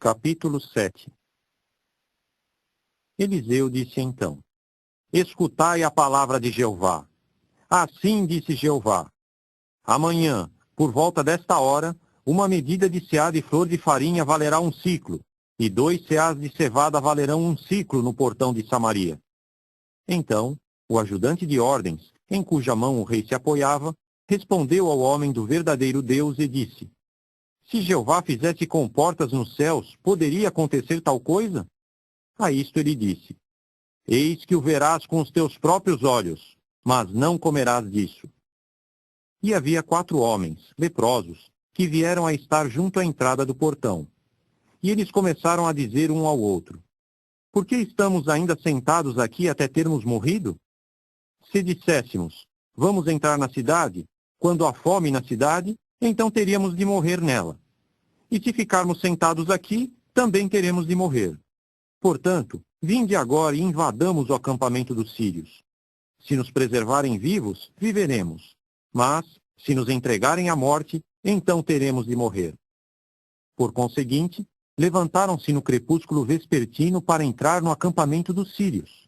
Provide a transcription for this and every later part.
Capítulo 7. Eliseu disse então: Escutai a palavra de Jeová. Assim disse Jeová: Amanhã, por volta desta hora, uma medida de seá de flor de farinha valerá um ciclo, e 2 seás de cevada valerão um ciclo no portão de Samaria. Então, o ajudante de ordens, em cuja mão o rei se apoiava, respondeu ao homem do verdadeiro Deus e disse: Se Jeová fizesse comportas nos céus, poderia acontecer tal coisa? A isto ele disse: Eis que o verás com os teus próprios olhos, mas não comerás disso. E havia 4 homens, leprosos, que vieram a estar junto à entrada do portão. E eles começaram a dizer um ao outro: Por que estamos ainda sentados aqui até termos morrido? Se disséssemos: Vamos entrar na cidade, quando há fome na cidade, então teríamos de morrer nela. E se ficarmos sentados aqui, também teremos de morrer. Portanto, vinde agora e invadamos o acampamento dos sírios. Se nos preservarem vivos, viveremos. Mas, se nos entregarem à morte, então teremos de morrer. Por conseguinte, levantaram-se no crepúsculo vespertino para entrar no acampamento dos sírios.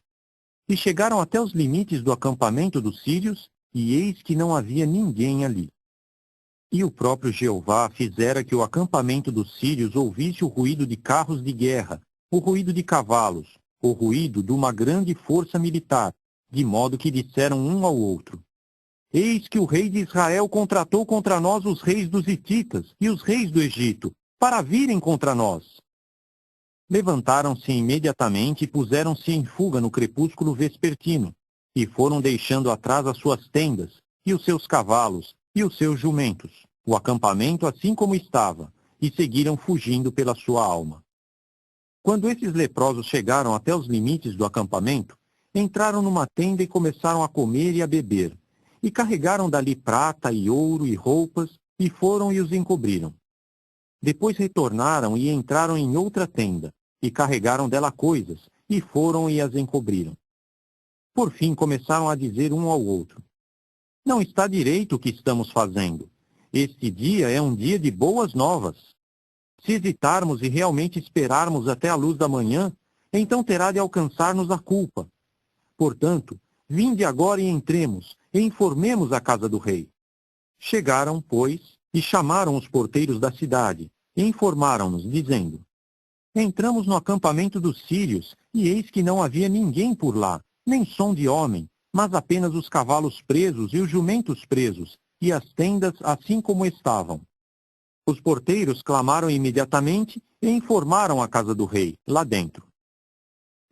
E chegaram até os limites do acampamento dos sírios, e eis que não havia ninguém ali. E o próprio Jeová fizera que o acampamento dos sírios ouvisse o ruído de carros de guerra, o ruído de cavalos, o ruído de uma grande força militar, de modo que disseram um ao outro: Eis que o rei de Israel contratou contra nós os reis dos Hititas e os reis do Egito, para virem contra nós. Levantaram-se imediatamente e puseram-se em fuga no crepúsculo vespertino, e foram deixando atrás as suas tendas, e os seus cavalos, e os seus jumentos, o acampamento assim como estava, e seguiram fugindo pela sua alma. Quando esses leprosos chegaram até os limites do acampamento, entraram numa tenda e começaram a comer e a beber, e carregaram dali prata e ouro e roupas, e foram e os encobriram. Depois retornaram e entraram em outra tenda, e carregaram dela coisas, e foram e as encobriram. Por fim começaram a dizer um ao outro: Não está direito o que estamos fazendo. Este dia é um dia de boas novas. Se hesitarmos e realmente esperarmos até a luz da manhã, então terá de alcançar-nos a culpa. Portanto, vinde agora e entremos, e informemos a casa do rei. Chegaram, pois, e chamaram os porteiros da cidade, e informaram-nos, dizendo: Entramos no acampamento dos sírios, e eis que não havia ninguém por lá, nem som de homem, mas apenas os cavalos presos e os jumentos presos, e as tendas assim como estavam. Os porteiros clamaram imediatamente e informaram a casa do rei, lá dentro.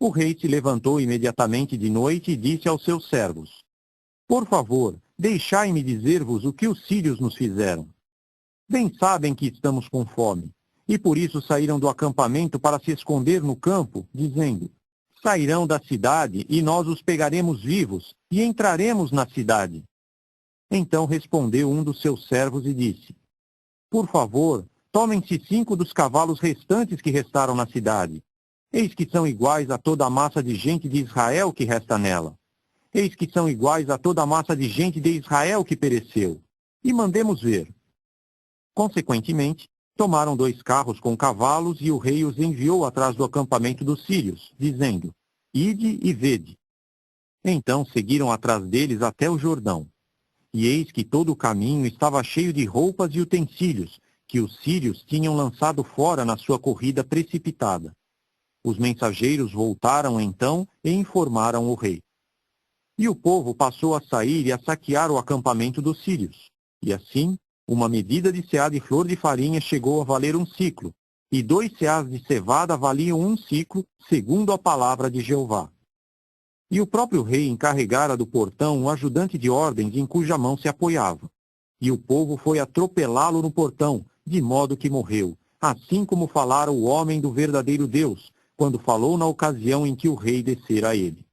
O rei se levantou imediatamente de noite e disse aos seus servos: Por favor, deixai-me dizer-vos o que os sírios nos fizeram. Bem sabem que estamos com fome, e por isso saíram do acampamento para se esconder no campo, dizendo: Sairão da cidade e nós os pegaremos vivos e entraremos na cidade. Então respondeu um dos seus servos e disse: Por favor, tomem-se 5 dos cavalos restantes que restaram na cidade. Eis que são iguais a toda a massa de gente de Israel que resta nela. Eis que são iguais a toda a massa de gente de Israel que pereceu. E mandemos ver. Consequentemente, tomaram 2 carros com cavalos e o rei os enviou atrás do acampamento dos sírios, dizendo: Ide e vede. Então seguiram atrás deles até o Jordão. E eis que todo o caminho estava cheio de roupas e utensílios, que os sírios tinham lançado fora na sua corrida precipitada. Os mensageiros voltaram então e informaram o rei. E o povo passou a sair e a saquear o acampamento dos sírios. E assim, uma medida de seá de flor de farinha chegou a valer um ciclo, e 2 seás de cevada valiam um ciclo, segundo a palavra de Jeová. E o próprio rei encarregara do portão um ajudante de ordens em cuja mão se apoiava. E o povo foi atropelá-lo no portão, de modo que morreu, assim como falara o homem do verdadeiro Deus, quando falou na ocasião em que o rei descera a ele.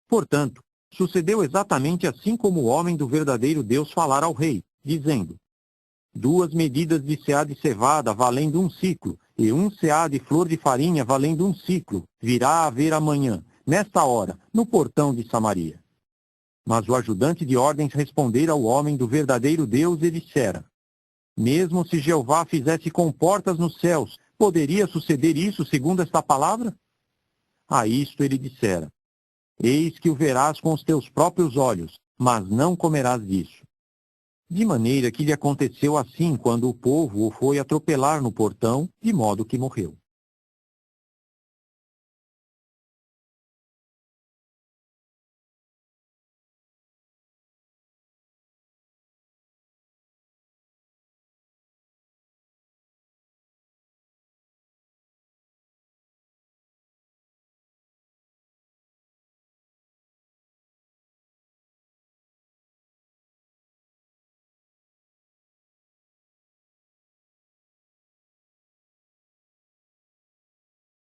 Portanto, sucedeu exatamente assim como o homem do verdadeiro Deus falara ao rei, dizendo: 2 medidas de seá de cevada valendo um ciclo, e 1 seá de flor de farinha valendo um ciclo, virá a haver amanhã, nesta hora, no portão de Samaria. Mas o ajudante de ordens respondera ao homem do verdadeiro Deus e dissera: Mesmo se Jeová fizesse comportas nos céus, Poderia suceder isso segundo esta palavra? A isto ele dissera: Eis que o verás com os teus próprios olhos, mas não comerás disso. De maneira que lhe aconteceu assim quando o povo o foi atropelar no portão, de modo que morreu.